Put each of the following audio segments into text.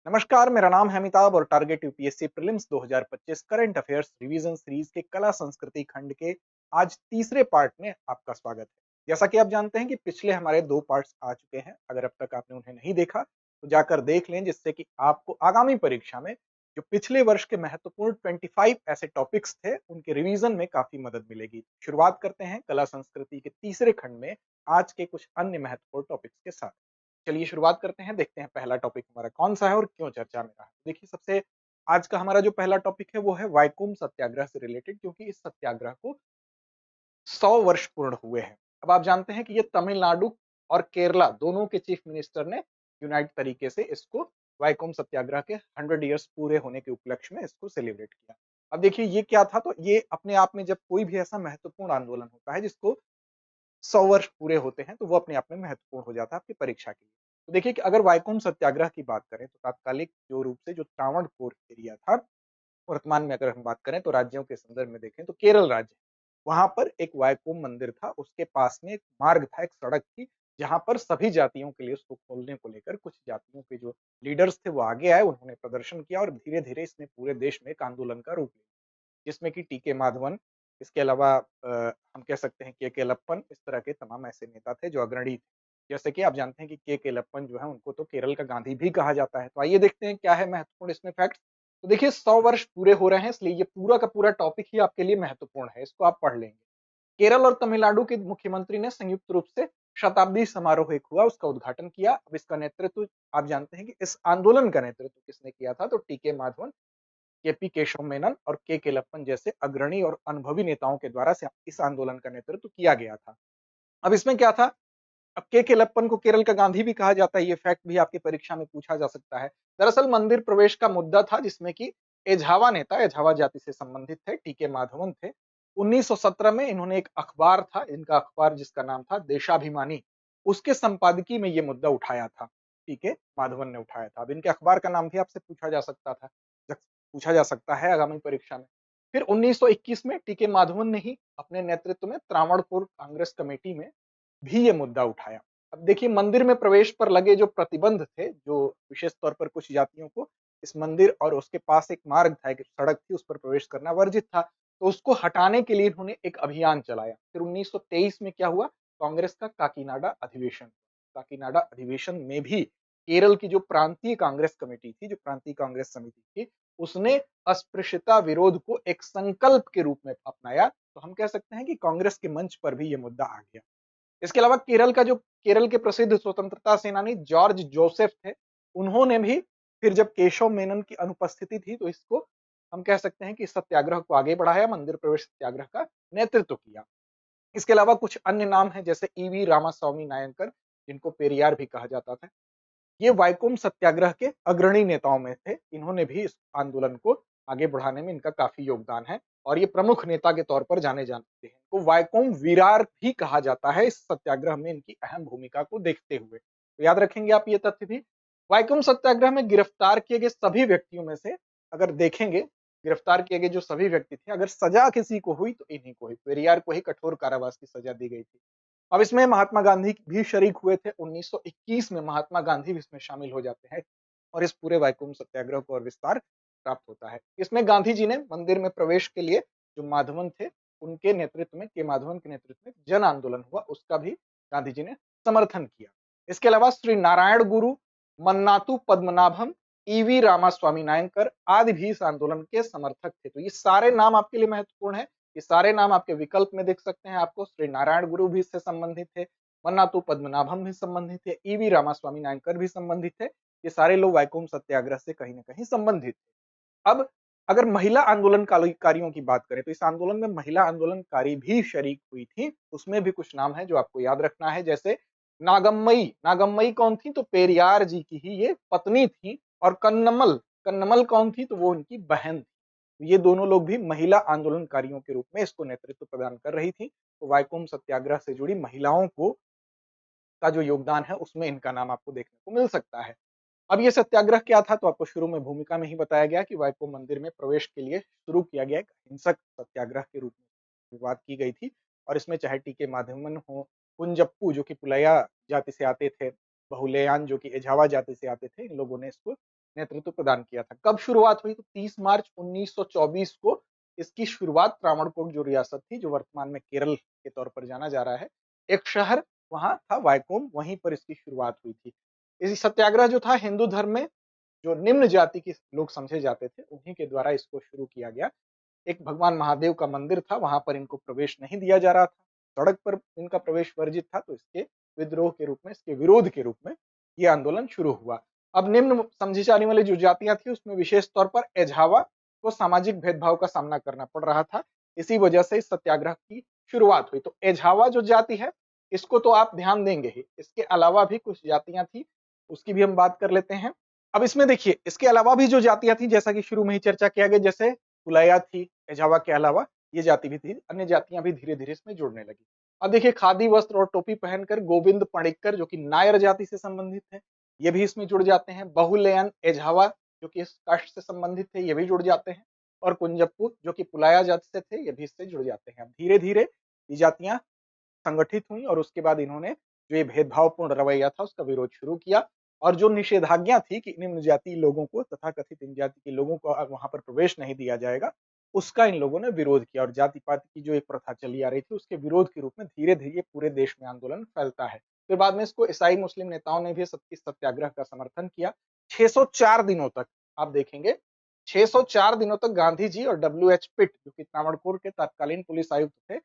नमस्कार, मेरा नाम है अमिताभ और target UPSC prelims 2025 current affairs revision series के कला संस्कृति खंड के आज तीसरे पार्ट में आपका स्वागत है। जैसा कि आप जानते हैं कि पिछले हमारे 2 पार्ट्स आ चुके हैं। अगर अब तक आपने उन्हें नहीं देखा तो जाकर देख लें, जिससे कि आपको आगामी परीक्षा में जो पिछले वर्ष के महत्वपूर्ण 25 ऐसे टॉपिक्स थे उनके रिवीजन में काफी मदद मिलेगी। शुरुआत करते हैं कला संस्कृति के तीसरे खंड में आज के कुछ अन्य महत्वपूर्ण टॉपिक्स के साथ। चलिए शुरुआत करते हैं, देखते हैं पहला टॉपिक हमारा कौन सा है और क्यों चर्चा में रहा है। देखिए, सबसे आज का हमारा जो पहला टॉपिक है वो है वाइकोम सत्याग्रह से रिलेटेड, क्योंकि इस सत्याग्रह को 100 वर्ष पूर्ण हुए हैं। अब आप जानते हैं कि ये तमिलनाडु और केरला दोनों के चीफ मिनिस्टर ने यूनाइट तरीके से इसको वाइकोम सत्याग्रह के 100 ईयर्स पूरे होने के उपलक्ष्य में इसको सेलिब्रेट किया। अब देखिए ये क्या था, तो ये अपने आप में जब कोई भी ऐसा महत्वपूर्ण आंदोलन होता है जिसको 100 वर्ष पूरे होते हैं तो वो अपने आप में महत्वपूर्ण हो जाता है आपकी परीक्षा के लिए। तो देखिए कि अगर वाइकोम सत्याग्रह की बात करें तो तात्कालिक जो रूप से जो त्रावणकोर एरिया था, वर्तमान में अगर हम बात करें तो राज्यों के संदर्भ में देखें तो केरल राज्य, वहां पर एक वाइकोम मंदिर था, उसके पास में एक मार्ग था, एक सड़क थी, जहां पर सभी जातियों के लिए उसको खोलने को लेकर कुछ जातियों के जो लीडर्स थे वो आगे आए, उन्होंने प्रदर्शन किया और धीरे धीरे इसने पूरे देश में एक आंदोलन का रूप लिया, जिसमें कि टीके माधवन, इसके अलावा हम कह सकते हैं के लप्पन, इस तरह के तमाम ऐसे नेता थे जो अग्रणी थे। जैसे कि आप जानते हैं कि के लप्पन जो है उनको तो केरल का गांधी भी कहा जाता है। तो आइए देखते हैं क्या है महत्वपूर्ण इसमें फैक्ट्स। तो देखिए 100 वर्ष पूरे हो रहे हैं, इसलिए ये पूरा का पूरा टॉपिक ही आपके लिए महत्वपूर्ण है, इसको आप पढ़ लेंगे। केरल और तमिलनाडु के मुख्यमंत्री ने संयुक्त रूप से शताब्दी समारोह एक हुआ, उसका उद्घाटन किया। अब इसका नेतृत्व आप जानते हैं कि इस आंदोलन का नेतृत्व किसने किया था, तो टीके माधवन, केपी केशव मेनन और के लप्पन जैसे अग्रणी और अनुभवी नेताओं के द्वारा से इस आंदोलन का नेतृत्व किया गया था। अब इसमें क्या था, अब के लप्पन को केरल का गांधी भी कहा जाता है, ये फैक्ट भी आपकी परीक्षा में पूछा जा सकता है। दरअसल मंदिर प्रवेश का मुद्दा था जिसमें कि एझावा नेता, एझावा जाति से संबंधित थे, टीके माधवन थे। 1917 में इन्होंने एक अखबार था, इनका अखबार जिसका नाम था देशाभिमानी, उसके संपादकीय में ये मुद्दा उठाया था, टीके माधवन ने उठाया था। अब इनके अखबार का नाम भी आपसे पूछा जा सकता था, पूछा जा सकता है आगामी परीक्षा में। फिर 1921 में टीके माधवन ने ही अपने नेतृत्व में त्रावणकोर कांग्रेस कमेटी में भी ये मुद्दा उठाया। अब देखिए मंदिर में प्रवेश पर लगे जो प्रतिबंध थे, जो विशेष तौर पर कुछ जातियों को इस मंदिर और उसके पास एक मार्ग था, एक सड़क थी, उस पर प्रवेश करना वर्जित था, तो उसको हटाने के लिए इन्होंने एक अभियान चलाया। फिर 1923 में क्या हुआ, कांग्रेस का काकीनाडा अधिवेशन। काकीनाडा अधिवेशन में भी केरल की जो प्रांतीय कांग्रेस कमेटी थी, जो प्रांतीय कांग्रेस समिति थी, उसने अस्पृश्यता विरोध को एक संकल्प के रूप में अपनाया। तो हम कह सकते हैं कि कांग्रेस के मंच पर भी ये मुद्दा आ गया। इसके अलावा केरल के प्रसिद्ध स्वतंत्रता सेनानी जॉर्ज जोसेफ थे, उन्होंने भी फिर जब केशव मेनन की अनुपस्थिति थी तो इसको हम कह सकते हैं कि सत्याग्रह को आगे बढ़ाया, मंदिर प्रवेश सत्याग्रह का नेतृत्व किया। इसके अलावा कुछ अन्य नाम हैं जैसे ईवी रामास्वामी नायकर, जिनको पेरियार भी कहा जाता था, ये वाइकोम सत्याग्रह के अग्रणी नेताओं में थे। इन्होंने भी इस आंदोलन को आगे बढ़ाने में इनका काफी योगदान है और ये प्रमुख नेता के तौर पर जाने जाते हैं। तो वाइकोम विरार भी कहा जाता है इस सत्याग्रह में इनकी अहम भूमिका को देखते हुए। तो याद रखेंगे आप ये तथ्य भी। वाइकोम सत्याग्रह में गिरफ्तार किए गए सभी व्यक्तियों में से अगर देखेंगे, गिरफ्तार किए गए जो सभी व्यक्ति थे, अगर सजा किसी को हुई तो इन्हीं को ही, पेरियार को ही कठोर कारावास की सजा दी गई थी। अब इसमें महात्मा गांधी भी शरीक हुए थे। 1921 में महात्मा गांधी भी इसमें शामिल हो जाते हैं और इस पूरे वाइकोम सत्याग्रह को और विस्तार प्राप्त होता है। इसमें गांधी जी ने मंदिर में प्रवेश के लिए जो माधवन थे, उनके नेतृत्व में, के माधवन के नेतृत्व में जन आंदोलन हुआ, उसका भी गांधी जी ने समर्थन किया। इसके अलावा श्री नारायण गुरु, मन्नातु पद्मनाभम, ईवी रामास्वामी नायकर आदि भी इस आंदोलन के समर्थक थे। तो ये सारे नाम आपके लिए महत्वपूर्ण है, ये सारे नाम आपके विकल्प में दिख सकते हैं आपको। श्री नारायण गुरु भी इससे संबंधित थे, मन्नातु पद्मनाभम भी संबंधित थे, ईवी रामास्वामी नायकर भी संबंधित थे। ये सारे लोग वाइकोम सत्याग्रह से कहीं ना कहीं संबंधित थे। अब अगर महिला आंदोलनकारियों की बात करें तो इस आंदोलन में महिला आंदोलनकारी भी शरीक हुई थी। उसमें भी कुछ नाम है जो आपको याद रखना है, जैसे नागम्मई। नागम्मई कौन थी, तो पेरियार जी की ही ये पत्नी थी। और कन्नमल, कन्नमल कौन थी, तो वो उनकी बहन थी। ये दोनों लोग भी महिला आंदोलनकारियों के रूप में इसको नेतृत्व प्रदान कर रही थी। तो वाइकोम सत्याग्रह से जुड़ी महिलाओं को का जो योगदान है उसमें इनका नाम आपको देखने को मिल सकता है। अब ये सत्याग्रह क्या था, तो आपको शुरू में भूमिका में ही बताया गया कि वाइकोम मंदिर में प्रवेश के लिए शुरू किया गया एक हिंसक सत्याग्रह के रूप में शुरुआत की गई थी। और इसमें चाहे टीके माधवन हो, कुंजप्पू जो कि पुलैया जाति से आते थे, बहुलेयान जो कि एझावा जाति से आते थे, इन लोगों ने इसको नेतृत्व प्रदान किया था। कब शुरुआत हुई? तो 30 मार्च 1924 को इसकी शुरुआत त्रावणकोर जो रियासत थी, जो वर्तमान में केरल के तौर पर जाना जा रहा है, एक शहर वहां था वायकोम, वहीं पर इसकी शुरुआत हुई थी। इस सत्याग्रह जो था हिंदू धर्म में जो निम्न जाति के लोग समझे जाते थे, उन्हीं के द्वारा इसको शुरू किया गया। एक भगवान महादेव का मंदिर था, वहां पर इनको प्रवेश नहीं दिया जा रहा था, सड़क पर इनका प्रवेश वर्जित था, तो इसके विद्रोह के रूप में, इसके विरोध के रूप में ये आंदोलन शुरू हुआ। अब निम्न समझी जाने वाली जो जातियां थी उसमें विशेष तौर पर एझावा को सामाजिक भेदभाव का सामना करना पड़ रहा था, इसी वजह से इस सत्याग्रह की शुरुआत हुई। तो एझावा जो जाति है इसको तो आप ध्यान देंगे ही, इसके अलावा भी कुछ जातियां थी, उसकी भी हम बात कर लेते हैं। अब इसमें देखिए, इसके अलावा भी जो जातियां थी, जैसा कि शुरू में ही चर्चा किया गया, जैसे पुलाया थी, एजावा के अलावा ये जाति भी थी, अन्य जातियां भी धीरे धीरे इसमें जुड़ने लगी। अब देखिए, खादी वस्त्र और टोपी पहनकर गोविंद पणिक्कर जो कि नायर जाति से संबंधित है, ये भी इसमें जुड़ जाते हैं। बहुलयन एझावा जो कि इस कास्ट से संबंधित थे, ये भी जुड़ जाते हैं। और कुंजप्पू जो कि पुलाया जाति से थे, ये भी इससे जुड़ जाते हैं। अब धीरे धीरे ये जातियां संगठित हुई और उसके बाद इन्होंने जो ये भेदभावपूर्ण रवैया था उसका विरोध शुरू किया। और जो निषेधाज्ञा थी कि निम्न जाति लोगों को, तथा कथित इन जाति के लोगों को वहां पर प्रवेश नहीं दिया जाएगा, उसका इन लोगों ने विरोध किया। और जाति पाति की जो एक प्रथा चली आ रही थी उसके विरोध के रूप में धीरे धीरे पूरे देश में आंदोलन फैलता है। फिर बाद में इसको ईसाई मुस्लिम नेताओं ने भी इस सत्याग्रह का समर्थन किया। 604 दिनों तक आप देखेंगे, 604 दिनों तक गांधी जी और डब्ल्यू.एच. पिट जो कि त्रावणकोर के तत्कालीन पुलिस आयुक्त थे,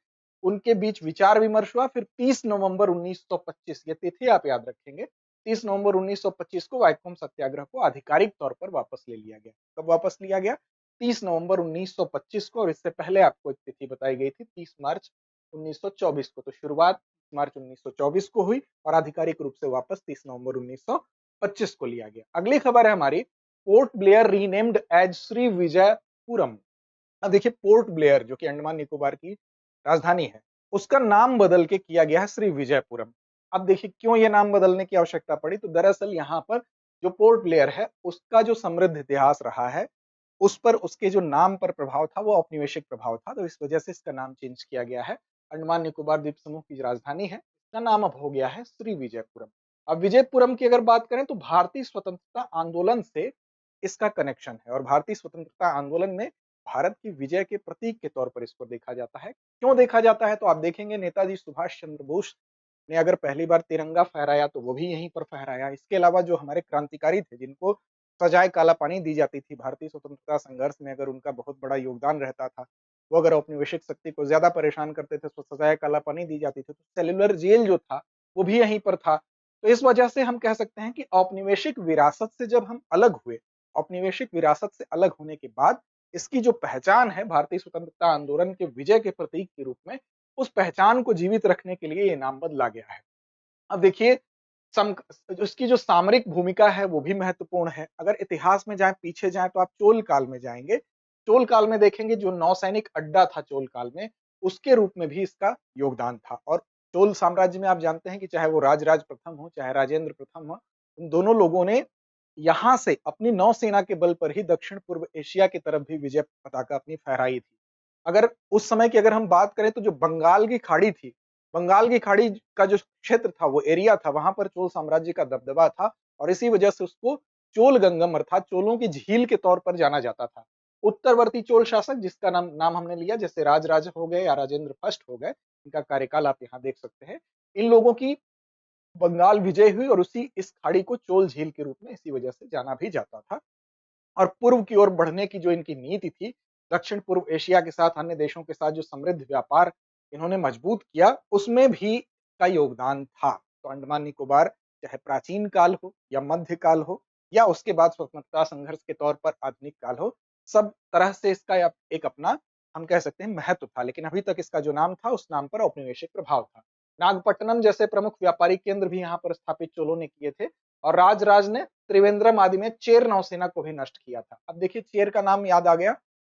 उनके बीच विचार विमर्श हुआ। फिर 30 नवंबर 1925, ये तिथि आप याद रखेंगे, 30 नवंबर 1925 को वाइकोम सत्याग्रह को आधिकारिक तौर पर वापस ले लिया गया। कब वापस लिया गया? 30 नवंबर 1925 को। और इससे पहले आपको एक तिथि बताई गई थी 30 मार्च 1924 को। तो शुरुआत मार्च 1924 को हुई और आधिकारिक रूप से वापस 30 नवंबर 1925 को लिया गया। अगली खबर है हमारी, Port Blair renamed as Shri Vijayapuram. अब देखिए, पोर्ट ब्लेयर जो कि अंडमान निकोबार की राजधानी है, उसका नाम बदल के किया गया है श्री विजयपुरम। अब देखिए, क्यों ये नाम बदलने की आवश्यकता पड़ी? तो दरअसल यहाँ पर जो पोर्ट ब्लेयर है उसका जो समृद्ध इतिहास रहा है, उस पर उसके जो नाम पर प्रभाव था वो औपनिवेशिक प्रभाव था, तो इस वजह से इसका नाम चेंज किया गया है। अंडमान निकोबार द्वीप समूह की राजधानी है, इसका नाम अब हो गया है श्री विजयपुरम। अब विजयपुरम की अगर बात करें तो भारतीय स्वतंत्रता आंदोलन से इसका कनेक्शन है, और भारतीय स्वतंत्रता आंदोलन में भारत की विजय के प्रतीक के तौर पर इसको देखा जाता है। क्यों देखा जाता है? तो आप देखेंगे, नेताजी सुभाष चंद्र बोस ने अगर पहली बार तिरंगा फहराया तो वो भी यहीं पर फहराया। इसके अलावा जो हमारे क्रांतिकारी थे, जिनको सजाए काला पानी दी जाती थी भारतीय स्वतंत्रता संघर्ष में, अगर उनका बहुत बड़ा योगदान रहता था, वो अगर औपनिवेशिक शक्ति को ज्यादा परेशान करते थे तो सजाए काला पानी दी जाती थी। तो सेल्युलर जेल जो था वो भी यहीं पर था। तो इस वजह से हम कह सकते हैं कि औपनिवेशिक विरासत से जब हम अलग हुए, औपनिवेशिक विरासत से अलग होने के बाद इसकी जो पहचान है भारतीय स्वतंत्रता आंदोलन के विजय के प्रतीक के रूप में, उस पहचान को जीवित रखने के लिए ये नाम बदला गया है। अब देखिए, उसकी जो सामरिक भूमिका है वो भी महत्वपूर्ण है। अगर इतिहास में जाए, पीछे जाए, तो आप चोल काल में जाएंगे। चोल काल में देखेंगे जो नौसैनिक अड्डा था चोल काल में, उसके रूप में भी इसका योगदान था। और चोल साम्राज्य में आप जानते हैं कि चाहे वो राजराज प्रथम हो चाहे राजेंद्र प्रथम हो, उन दोनों लोगों ने यहां से अपनी नौसेना के बल पर ही दक्षिण पूर्व एशिया की तरफ भी विजय पताका अपनी फहराई थी। अगर उस समय की अगर हम बात करें तो जो बंगाल की खाड़ी थी, बंगाल की खाड़ी का जो क्षेत्र था, वो एरिया था, वहां पर चोल साम्राज्य का दबदबा था। और इसी वजह से उसको चोल गंगम अर्थात चोलों की झील के तौर पर जाना जाता था। उत्तरवर्ती चोल शासक जिसका नाम हमने लिया, जैसे राजराज हो गए या राजेंद्र फर्स्ट हो गए, इनका कार्यकाल आप यहाँ देख सकते हैं। इन लोगों की बंगाल विजय हुई और उसी इस खाड़ी को चोल झील के रूप में इसी वजह से जाना भी जाता था। और पूर्व की ओर बढ़ने की जो इनकी नीति थी, दक्षिण पूर्व एशिया के साथ अन्य देशों के साथ जो समृद्ध व्यापार इन्होंने मजबूत किया, उसमें भी का योगदान था। तो अंडमान निकोबार चाहे प्राचीन काल हो या मध्य काल हो या उसके बाद स्वतंत्रता संघर्ष के तौर पर आधुनिक काल हो, सब तरह से इसका एक अपना हम कह सकते हैं महत्व था। लेकिन अभी तक इसका जो नाम था उस नाम पर औपनिवेशिक प्रभाव था। नागपट्टनम जैसे प्रमुख व्यापारिक केंद्र भी यहाँ पर स्थापित चोलों ने किए थे। और राजराज ने त्रिवेंद्रम आदि में चेर नौसेना को भी नष्ट किया था। अब देखिए, चेर का नाम याद आ गया,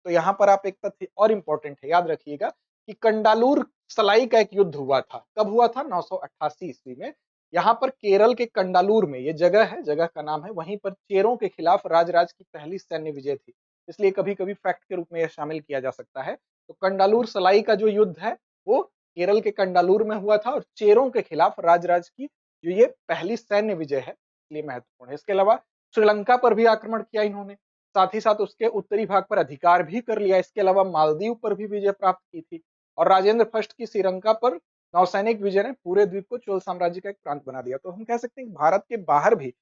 तो यहाँ पर आप एक तथ्य और इंपॉर्टेंट है, याद रखिएगा कि कंडालूर सलाई का एक युद्ध हुआ था। कब हुआ था? 988 ईस्वी में। यहाँ पर केरल के कंडालूर में, ये जगह है, जगह का नाम है, वहीं पर चेरों के खिलाफ राजराज की पहली सैन्य विजय थी। इसलिए कभी कभी फैक्ट के रूप में यह शामिल किया जा सकता है। तो कंडालूर सलाई का जो युद्ध है वो केरल के कंडालूर में हुआ था और चेरों के खिलाफ राजराज की जो ये पहली सैन्य विजय है, इसलिए महत्वपूर्ण है। इसके अलावा श्रीलंका पर भी आक्रमण किया इन्होंने, साथ ही साथ उसके उत्तरी भाग पर अधिकार भी कर लिया। इसके अलावा मालदीव पर भी विजय प्राप्त की थी और राजेंद्र फर्स्ट की श्रीलंका पर नौसैनिक विजय ने पूरे द्वीप को चोल साम्राज्य का एक प्रांत बना दिया। तो हम कह सकते हैं कि भारत के बाहर भी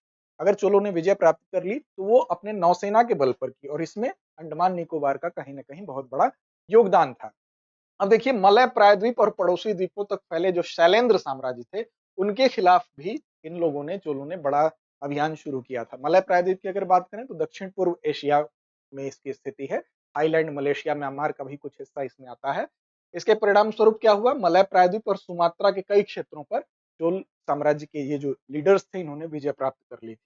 अगर चोलों ने विजय प्राप्त कर ली तो वो अपने नौसेना के बल पर की, और इसमें अंडमान निकोबार का कहीं ना कहीं बहुत बड़ा योगदान था। अब देखिए, मलय प्रायद्वीप और पड़ोसी द्वीपों तक फैले जो शैलेंद्र साम्राज्य थे, उनके खिलाफ भी इन लोगों ने, चोलों ने बड़ा अभियान शुरू किया था। मलय प्रायद्वीप की अगर बात करें तो दक्षिण पूर्व एशिया में इसकी स्थिति है। थाईलैंड, मलेशिया, म्यांमार का भी कुछ हिस्सा इसमें आता है। इसके परिणाम स्वरूप क्या हुआ, मलय प्रायद्वीप और सुमात्रा के कई क्षेत्रों पर चोल साम्राज्य के ये जो लीडर्स थे, इन्होंने विजय प्राप्त कर ली थी।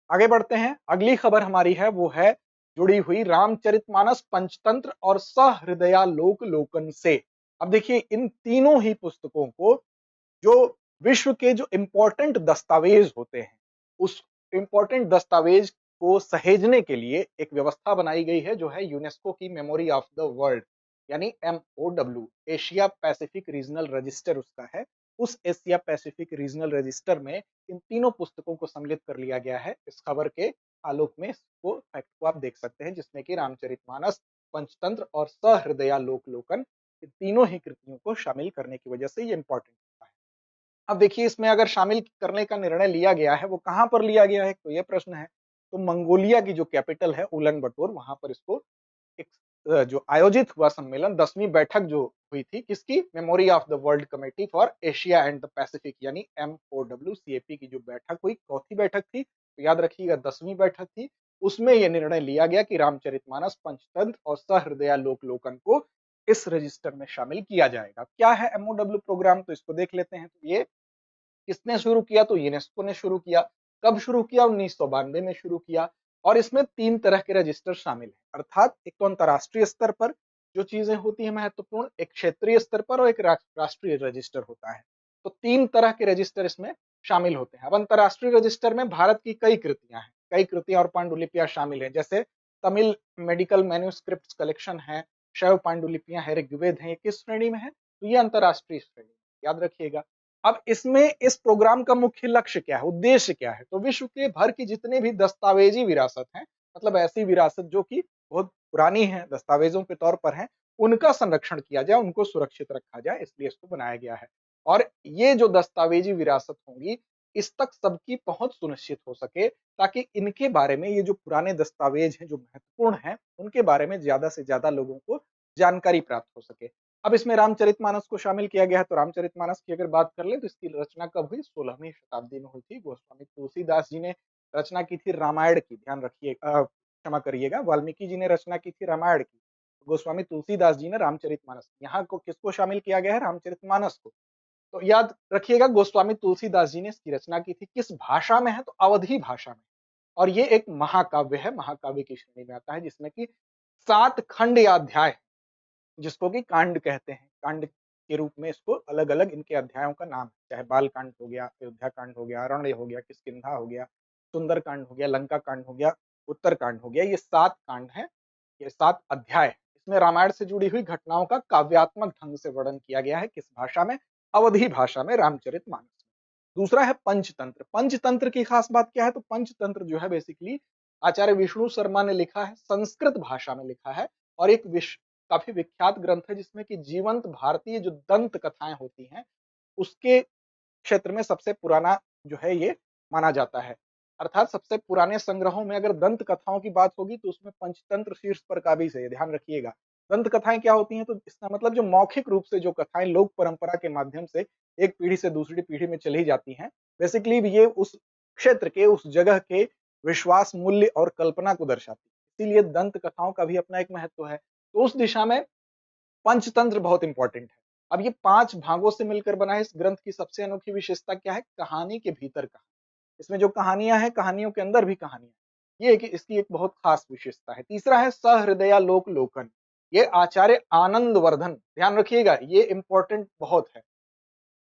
आगे बढ़ते हैं। अगली खबर हमारी है वो है जुड़ी हुई रामचरितमानस, पंचतंत्र और सहृदयालोक लोकन से। अब देखिए, इन तीनों ही पुस्तकों को, जो विश्व के जो इंपॉर्टेंट दस्तावेज होते हैं, उस इंपॉर्टेंट दस्तावेज को सहेजने के लिए एक व्यवस्था बनाई गई है, जो है यूनेस्को की मेमोरी ऑफ द वर्ल्ड, यानी MOW, Asia Pacific regional register उसका है। उस एशिया पैसिफिक रीजनल रजिस्टर में इन तीनों पुस्तकों को सम्मिलित कर लिया गया है। इस खबर के आलोक में इसको फैक्ट को आप देख सकते हैं, जिसमें कि रामचरितमानस, पंचतंत्र और सहृदयालोकलोकन, इन तीनों ही कृतियों को शामिल करने की वजह से ये इंपॉर्टेंट है। अब देखिए, इसमें अगर शामिल करने का निर्णय लिया गया है, वो कहां पर लिया गया है, तो ये प्रश्न है। तो मंगोलिया की जो कैपिटल है उलन बटोर, वहां पर इसको एक जो आयोजित हुआ सम्मेलन, 10वीं बैठक जो हुई थी, किसकी, memory of the world committee for Asia and the Pacific, यानी MOWCAP की जो बैठक हुई, चौथी बैठक थी, तो याद रखिएगा 10वीं बैठक थी। उसमें यह निर्णय लिया गया कि रामचरितमानस, पंचतंत्र और सहृदयालोकलोकन को इस रजिस्टर में शामिल किया जाएगा। क्या है MOW प्रोग्राम, तो इसको देख लेते हैं। तो ये किसने शुरू किया, तो यूनेस्को ने शुरू किया। कब शुरू किया, 1992 में शुरू किया। और इसमें 3 तरह के रजिस्टर शामिल हैं, अर्थात एक तो अंतरराष्ट्रीय स्तर पर जो चीजें होती हैं महत्वपूर्ण, एक क्षेत्रीय स्तर पर और एक राष्ट्रीय रजिस्टर होता है। तो 3 तरह के रजिस्टर इसमें शामिल होते हैं। अब अंतरराष्ट्रीय रजिस्टर में भारत की कई कृतियां हैं, कई कृतियां और पांडुलिपियां शामिल हैं, जैसे तमिल मेडिकल मैन्यूस्क्रिप्ट कलेक्शन है, शैव पांडुलिपियां है, ऋग्वेद है। ये किस श्रेणी में है, तो ये अंतरराष्ट्रीय श्रेणी, याद रखिएगा। अब इसमें इस प्रोग्राम का मुख्य लक्ष्य क्या है, उद्देश्य क्या है, तो विश्व के भर की जितने भी दस्तावेजी विरासत हैं, मतलब ऐसी विरासत जो कि बहुत पुरानी है, दस्तावेजों के तौर पर है, उनका संरक्षण किया जाए, उनको सुरक्षित रखा जाए, इसलिए इसको बनाया गया है। और ये जो दस्तावेजी विरासत होंगी, इस तक सबकी पहुंच सुनिश्चित हो सके, ताकि इनके बारे में, ये जो पुराने दस्तावेज हैं जो महत्वपूर्ण हैं, उनके बारे में ज्यादा से ज्यादा लोगों को जानकारी प्राप्त हो सके। अब इसमें रामचरितमानस को शामिल किया गया है। तो रामचरितमानस की अगर बात कर ले तो इसकी रचना कब हुई, 16वीं शताब्दी में हुई थी। गोस्वामी तुलसीदास जी ने रचना की थी रामायण की, ध्यान रखिए, क्षमा करिएगा, वाल्मीकि जी ने रचना की थी रामायण की, गोस्वामी तुलसीदास जी ने रामचरितमानस। यहाँ को किसको शामिल किया गया है, रामचरितमानस को। तो याद रखिएगा, गोस्वामी तुलसीदास जी ने इसकी रचना की थी, किस भाषा में है, तो अवधी भाषा में। और ये एक महाकाव्य है, महाकाव्य की श्रेणी में आता है, जिसमें कि 7 खंड या अध्याय, जिसको कि कांड कहते हैं, कांड के रूप में इसको अलग अलग इनके अध्यायों का नाम है, चाहे बाल कांड हो गया, अयोध्या कांड हो गया, अरण्य हो गया, किष्किंधा हो गया, सुंदर कांड हो गया, लंका कांड हो गया, उत्तर कांड हो गया। ये 7 कांड है, ये 7 अध्याय है। इसमें रामायण से जुड़ी हुई घटनाओं का काव्यात्मक ढंग से वर्णन किया गया है, किस भाषा में, अवधी भाषा में, रामचरितमानस में। दूसरा है पंचतंत्र। पंचतंत्र की खास बात क्या है, तो पंचतंत्र जो है बेसिकली आचार्य विष्णु शर्मा ने लिखा है, संस्कृत भाषा में लिखा है, और एक काफी विख्यात ग्रंथ है, जिसमें कि जीवंत भारतीय जो दंत कथाएं होती हैं, उसके क्षेत्र में सबसे पुराना जो है ये माना जाता है। अर्थात सबसे पुराने संग्रहों में अगर दंत कथाओं की बात होगी तो उसमें पंचतंत्र शीर्ष पर काबिज है, ध्यान रखिएगा। दंत कथाएं क्या होती हैं, तो इसका मतलब जो मौखिक रूप से जो कथाएं लोक परंपरा के माध्यम से एक पीढ़ी से दूसरी पीढ़ी में चली जाती हैं, बेसिकली ये उस क्षेत्र के, उस जगह के विश्वास, मूल्य और कल्पना को दर्शाती है। इसीलिए दंत कथाओं का भी अपना एक महत्व है। तो उस दिशा में पंचतंत्र बहुत इंपॉर्टेंट है। अब ये 5 भागों से मिलकर बना है। इस ग्रंथ की सबसे अनोखी विशेषता क्या है, कहानी के भीतर कहानी। इसमें जो कहानियां हैं, कहानियों के अंदर भी कहानियां, ये इसकी एक बहुत खास विशेषता है। तीसरा है सहृदयालोक लोकन। ये आचार्य आनंद वर्धन, ध्यान रखिएगा, ये इंपॉर्टेंट बहुत है।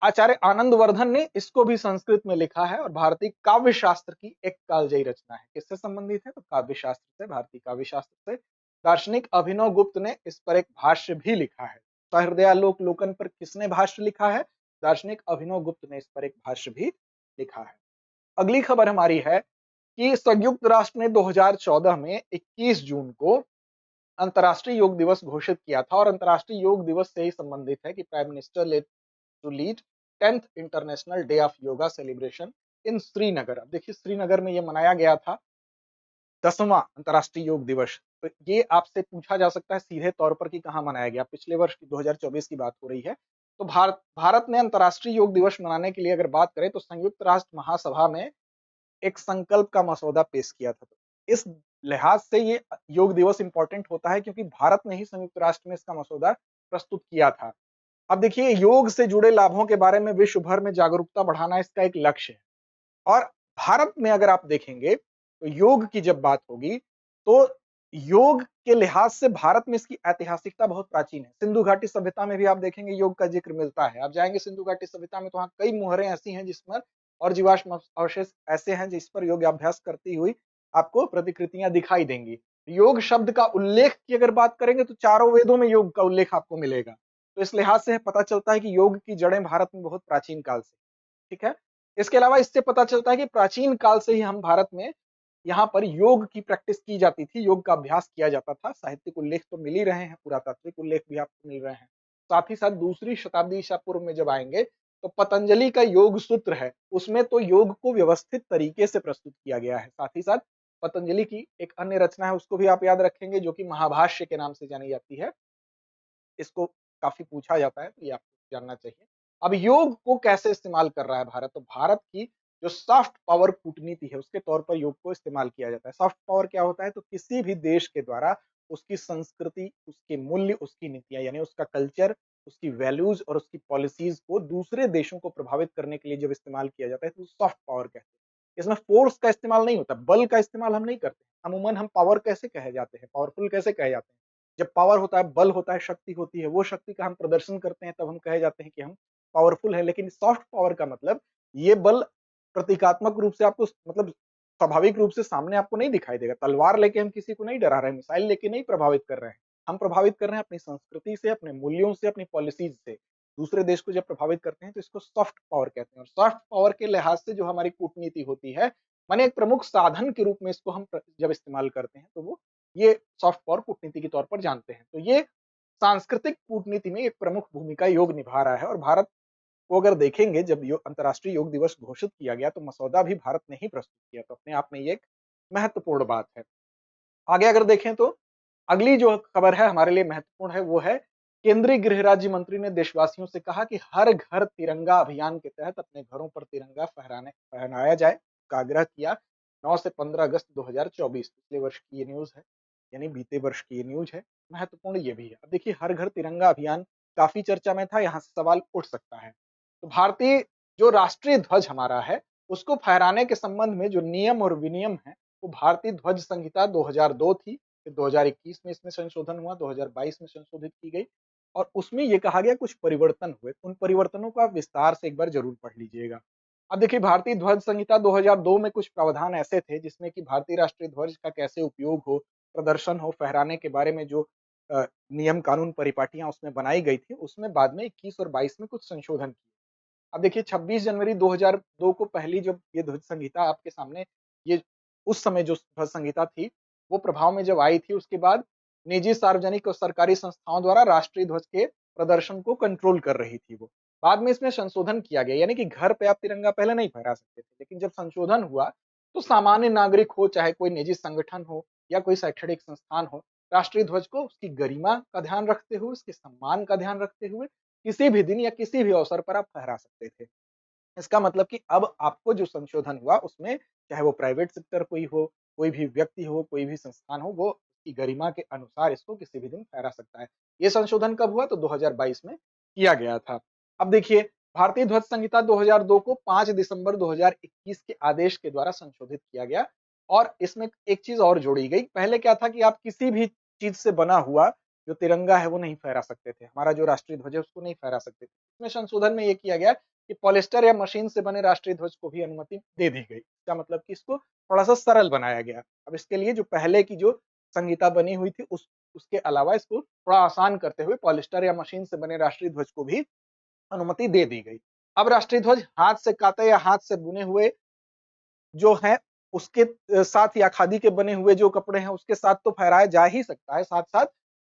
आचार्य आनंद वर्धन ने इसको भी संस्कृत में लिखा है, और भारतीय काव्य शास्त्र की एक कालजयी रचना है। किससे संबंधित है, तो काव्य शास्त्र से, भारतीय काव्य शास्त्र से। दार्शनिक अभिनव गुप्त ने इस पर एक भाष्य भी लिखा है। सहृदयालोक लोकन पर किसने भाष्य लिखा है, दार्शनिक अभिनव गुप्त ने इस पर एक भाष्य भी लिखा है। अगली खबर हमारी है कि संयुक्त राष्ट्र ने 2014 में 21 जून को अंतर्राष्ट्रीय योग दिवस घोषित किया था और अंतर्राष्ट्रीय योग दिवस से ही संबंधित है कि prime minister led to lead 10th international day of yoga celebration in Srinagar. अब देखिए श्रीनगर में ये मनाया गया था 10वां अंतर्राष्ट्रीय योग दिवस। तो ये आपसे पूछा जा सकता है सीधे तौर पर कि कहाँ मनाया गया। पिछले वर्ष की 2024 की बात हो रही है। तो भारत ने अंतर्राष्ट्रीय योग दिवस मनाने के लिए अगर बात करें तो संयुक्त राष्ट्र महासभा में एक संकल्प का मसौदा पेश किया था। तो इस लिहाज से ये योग दिवस इंपॉर्टेंट होता है क्योंकि भारत ने ही संयुक्त राष्ट्र में इसका मसौदा प्रस्तुत किया था। अब देखिए योग से जुड़े लाभों के बारे में विश्व भर में जागरूकता बढ़ाना इसका एक लक्ष्य है। और भारत में अगर आप देखेंगे तो योग की जब बात होगी तो योग के लिहाज से भारत में इसकी ऐतिहासिकता बहुत प्राचीन है। सिंधु घाटी सभ्यता में भी आप देखेंगे योग का जिक्र मिलता है। आप जाएंगे सिंधु घाटी सभ्यता में तो वहां कई मुहरें ऐसी हैं जिस पर और जीवाश्म अवशेष ऐसे हैं जिस पर योग अभ्यास करती हुई आपको प्रतिकृतियां दिखाई देंगी। योग शब्द का उल्लेख की अगर बात करेंगे तो चारों वेदों में योग का उल्लेख आपको मिलेगा। तो इस लिहाज से पता चलता है कि योग की जड़ें भारत में बहुत प्राचीन काल से, ठीक है। इसके अलावा इससे पता चलता है कि प्राचीन काल से ही हम भारत में यहाँ पर योग की प्रैक्टिस की जाती थी, योग का अभ्यास किया जाता था। साहित्यिक उल्लेख तो मिल ही रहे हैं, पुरातात्विक उल्लेख भी आपको मिल रहे हैं। साथ ही साथ दूसरी शताब्दी ईसा पूर्व में जब आएंगे तो पतंजलि का योग सूत्र है, उसमें तो योग को व्यवस्थित तरीके से प्रस्तुत किया गया है। साथ ही साथ पतंजलि की एक अन्य रचना है, उसको भी आप याद रखेंगे, जो कि महाभाष्य के नाम से जानी जाती है। इसको काफी पूछा जाता है, तो ये आपको जानना चाहिए। अब योग को कैसे इस्तेमाल कर रहा है भारत, तो भारत की जो सॉफ्ट पावर कूटनीति है उसके तौर पर योग को इस्तेमाल किया जाता है। सॉफ्ट पावर क्या होता है, तो किसी भी देश के द्वारा उसकी संस्कृति, उसके मूल्य, उसकी नीतियां यानी उसका कल्चर, उसकी वैल्यूज और उसकी पॉलिसीज को दूसरे देशों को प्रभावित करने के लिए जब इस्तेमाल किया जाता है तो सॉफ्ट पावर कहते हैं। इसमें फोर्स का इस्तेमाल नहीं होता, बल का इस्तेमाल हम नहीं करते। अमूमन हम पावर कैसे कहे जाते हैं, पावरफुल कैसे कहे जाते हैं, जब पावर होता है, बल होता है, शक्ति होती है, वो शक्ति का हम प्रदर्शन करते हैं तब हम कहे जाते हैं कि हम पावरफुल है। लेकिन सॉफ्ट पावर का मतलब ये बल प्रतीकात्मक रूप से आपको मतलब स्वाभाविक रूप से सामने आपको नहीं दिखाई देगा। तलवार लेके हम किसी को नहीं डरा रहे हैं, मिसाइल लेके नहीं प्रभावित कर रहे हैं। हम प्रभावित कर रहे हैं अपनी संस्कृति से, अपने मूल्यों से, अपनी पॉलिसीज से। दूसरे देश को जब प्रभावित करते हैं तो इसको सॉफ्ट पावर कहते हैं। और सॉफ्ट पावर के लिहाज से जो हमारी कूटनीति होती है, माने एक प्रमुख साधन के रूप में इसको हम जब इस्तेमाल करते हैं तो वो ये सॉफ्ट पावर कूटनीति के तौर पर जानते हैं। तो ये सांस्कृतिक कूटनीति में एक प्रमुख भूमिका योग निभा रहा है। और भारत को अगर देखेंगे, जब अंतर्राष्ट्रीय योग दिवस घोषित किया गया तो मसौदा भी भारत ने ही प्रस्तुत किया, तो अपने आप में ये एक महत्वपूर्ण बात है। आगे अगर देखें तो अगली जो खबर है हमारे लिए महत्वपूर्ण है वो है, केंद्रीय गृह राज्य मंत्री ने देशवासियों से कहा कि हर घर तिरंगा अभियान के तहत अपने घरों पर तिरंगा फहराया जाए का आग्रह किया। 9 से 15 अगस्त 2024 पिछले वर्ष की ये न्यूज है, यानी बीते वर्ष की ये न्यूज है। महत्वपूर्ण ये भी है। अब देखिए हर घर तिरंगा अभियान काफी चर्चा में था, यहाँ से सवाल उठ सकता है। तो भारतीय जो राष्ट्रीय ध्वज हमारा है उसको फहराने के संबंध में जो नियम और विनियम है वो भारतीय ध्वज संहिता 2002 थी, फिर 2021 में इसमें संशोधन हुआ, 2022 में संशोधित की गई और उसमें ये कहा गया कुछ परिवर्तन हुए। उन परिवर्तनों को आप विस्तार से एक बार जरूर पढ़ लीजिएगा। अब देखिए भारतीय ध्वज संहिता 2002 में कुछ प्रावधान ऐसे थे जिसमें कि भारतीय राष्ट्रीय ध्वज का कैसे उपयोग हो, प्रदर्शन हो, फहराने के बारे में जो नियम कानून परिपाटियां उसमें बनाई गई थी, उसमें बाद में 21 और 22 में कुछ संशोधन किए। अब देखिए 26 जनवरी 2002 को पहली जब ये ध्वज संहिता आपके सामने, ये उस समय जो ध्वज संहिता थी वो प्रभाव में जब आई थी, उसके बाद निजी, सार्वजनिक और सरकारी संस्थाओं द्वारा राष्ट्रीय ध्वज के प्रदर्शन को कंट्रोल कर रही थी वो। बाद में इसमें संशोधन किया गया, यानी कि घर पे आप तिरंगा पहले नहीं फहरा सकते थे, लेकिन जब संशोधन हुआ तो सामान्य नागरिक हो, चाहे कोई निजी संगठन हो या कोई शैक्षणिक संस्थान हो, राष्ट्रीय ध्वज को उसकी गरिमा का ध्यान रखते हुए, उसके सम्मान का ध्यान रखते हुए किसी भी दिन या किसी भी अवसर पर आप फहरा सकते थे। इसका मतलब कि अब आपको जो संशोधन हुआ उसमें, चाहे वो प्राइवेट सेक्टर कोई हो, कोई भी व्यक्ति हो, कोई भी संस्थान हो, वो की गरिमा के अनुसार इसको किसी भी दिन फहरा सकता है। ये संशोधन कब हुआ, तो 2022 में किया गया था। अब देखिए भारतीय ध्वज संहिता 2002 को 5 दिसंबर 2021 के आदेश के द्वारा संशोधित किया गया और इसमें एक चीज और जोड़ी गई। पहले क्या था कि आप किसी भी चीज से बना हुआ जो तिरंगा है वो नहीं फहरा सकते थे, हमारा जो राष्ट्रीय ध्वज है उसको नहीं फहरा सकते थे। इसमें संशोधन में ये किया गया कि पॉलिस्टर या मशीन से बने राष्ट्रीय ध्वज को भी अनुमति दे दी गई। इसका मतलब कि इसको थोड़ा सा सरल बनाया गया। अब इसके लिए जो पहले की जो संहिता बनी हुई थी उसके अलावा इसको थोड़ा आसान करते हुए पॉलिस्टर या मशीन से बने राष्ट्रीय ध्वज को भी अनुमति दे दी गई। अब राष्ट्रीय ध्वज हाथ से काते या हाथ से बुने हुए जो है उसके साथ या खादी के बने हुए जो कपड़े हैं उसके साथ तो फहराया जा ही सकता है, साथ साथ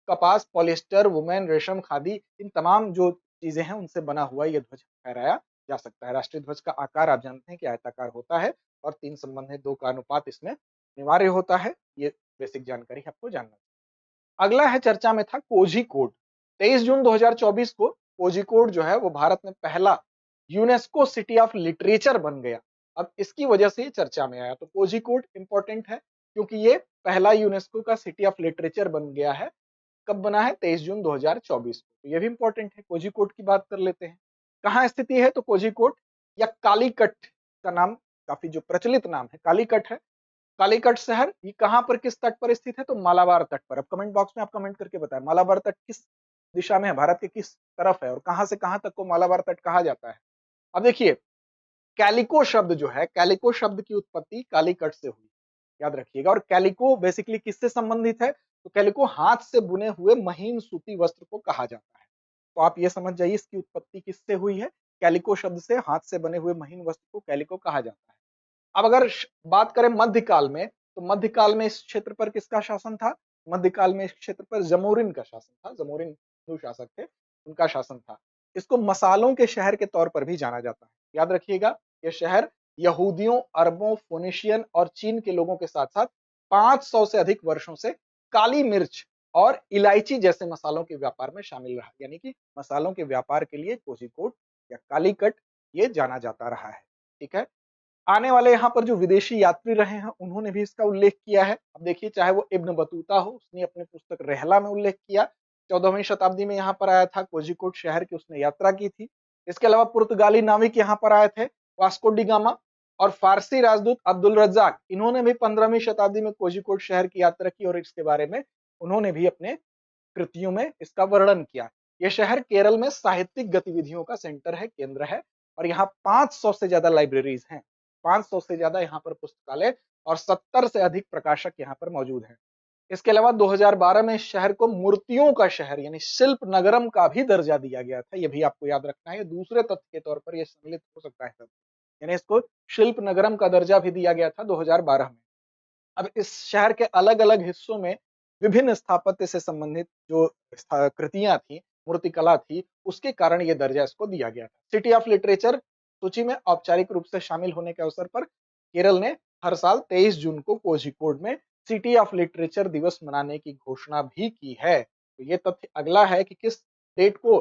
कपास, पॉलिस्टर, वुमेन, रेशम, खादी, इन तमाम जो चीजें हैं उनसे बना हुआ ये ध्वज फहराया जा सकता है। राष्ट्रीय ध्वज का आकार आप जानते हैं कि आयताकार होता है और 3 संबंधित 2 का अनुपात इसमें अनिवार्य होता है। ये बेसिक जानकारी आपको जानना। अगला है चर्चा में था कोझिकोड। 23 जून 2024 को कोझिकोड जो है वो भारत में पहला यूनेस्को सिटी ऑफ लिटरेचर बन गया। अब इसकी वजह से ये चर्चा में आया। तो कोझिकोड इंपॉर्टेंट है क्योंकि ये पहला यूनेस्को का सिटी ऑफ लिटरेचर बन गया है। कब बना है? 23 जून 2024 को। तो ये भी इंपॉर्टेंट है। कोझिकोड की बात कर लेते हैं। कहाँ स्थिति है? तो कोझिकोड या कालीकट का नाम काफी जो प्रचलित नाम है, कालीकट है। कालीकट शहर ये कहां पर, किस तट पर स्थित है? तो मालाबार तट पर। अब कमेंट बॉक्स में आप कमेंट करके बताएं मालाबार तट किस दिशा में है, भारत के किस तरफ है और कहां से कहां तक को मालाबार तट कहा जाता है। अब देखिए, कैलिको शब्द जो है, कैलिको शब्द की उत्पत्ति कालीकट से हुई, याद रखिएगा। और कैलिको बेसिकली किससे संबंधित है? तो कैलिको हाथ से बुने हुए महीन सूती वस्त्र को कहा जाता है। तो आप ये समझ जाइए इसकी उत्पत्ति किससे हुई है। कैलिको शब्द से, हाथ से बने हुए महीन वस्त्र को कैलिको कहा जाता है। अब अगर बात करें मध्यकाल में, तो मध्यकाल में इस क्षेत्र पर किसका शासन था? मध्यकाल में इस क्षेत्र पर जमोरिन का शासन था। जमोरिन हिंदू शासक थे, उनका शासन था। इसको मसालों के शहर के तौर पर भी जाना जाता है। याद रखिएगा, यह शहर यहूदियों, अरबों, फोनिशियन और चीन के लोगों के साथ साथ 500 से अधिक वर्षों से काली मिर्च और इलायची जैसे मसालों के व्यापार में शामिल रहा। यानी कि मसालों के व्यापार के लिए कोझिकोड या कालीकट ये जाना जाता रहा है। ठीक है। आने वाले यहाँ पर जो विदेशी यात्री रहे हैं उन्होंने भी इसका उल्लेख किया है। अब देखिए, चाहे वो इब्न बतूता हो, उसने अपने पुस्तक रहला में उल्लेख किया। 14वीं शताब्दी में यहाँ पर आया था, कोझिकोड शहर की उसने यात्रा की थी। इसके अलावा पुर्तगाली नाविक यहाँ पर आए थे, वास्को डी गामा, और फारसी राजदूत अब्दुल रज्जाक, इन्होंने भी 15वीं शताब्दी में कोझिकोड शहर की यात्रा की और इसके बारे में उन्होंने भी अपने कृतियों में इसका वर्णन किया। यह शहर केरल में साहित्यिक गतिविधियों का सेंटर है, केंद्र है, और यहाँ 500 से ज्यादा लाइब्रेरीज हैं। 500 से ज्यादा यहाँ पर पुस्तकालय और 70 से अधिक प्रकाशक यहाँ पर मौजूद हैं। इसके अलावा 2012 में इस शहर को मूर्तियों का शहर यानी शिल्प नगरम का भी दर्जा दिया गया था। यह भी आपको याद रखना है, दूसरे तथ्य के तौर पर यह सम्मिलित हो सकता है सब। यानी इसको शिल्प नगरम का दर्जा भी दिया गया था 2012 में। अब इस शहर के अलग अलग हिस्सों में विभिन्न स्थापत्य से संबंधित जो कृतियां थी, मूर्तिकला थी, उसके कारण यह दर्जा इसको दिया गया था। सिटी ऑफ लिटरेचर सूची में औपचारिक रूप से शामिल होने के अवसर पर केरल ने हर साल 23 जून को कोझिकोड में सिटी ऑफ लिटरेचर दिवस मनाने की घोषणा भी की है। तो ये तथ्य अगला है कि किस डेट को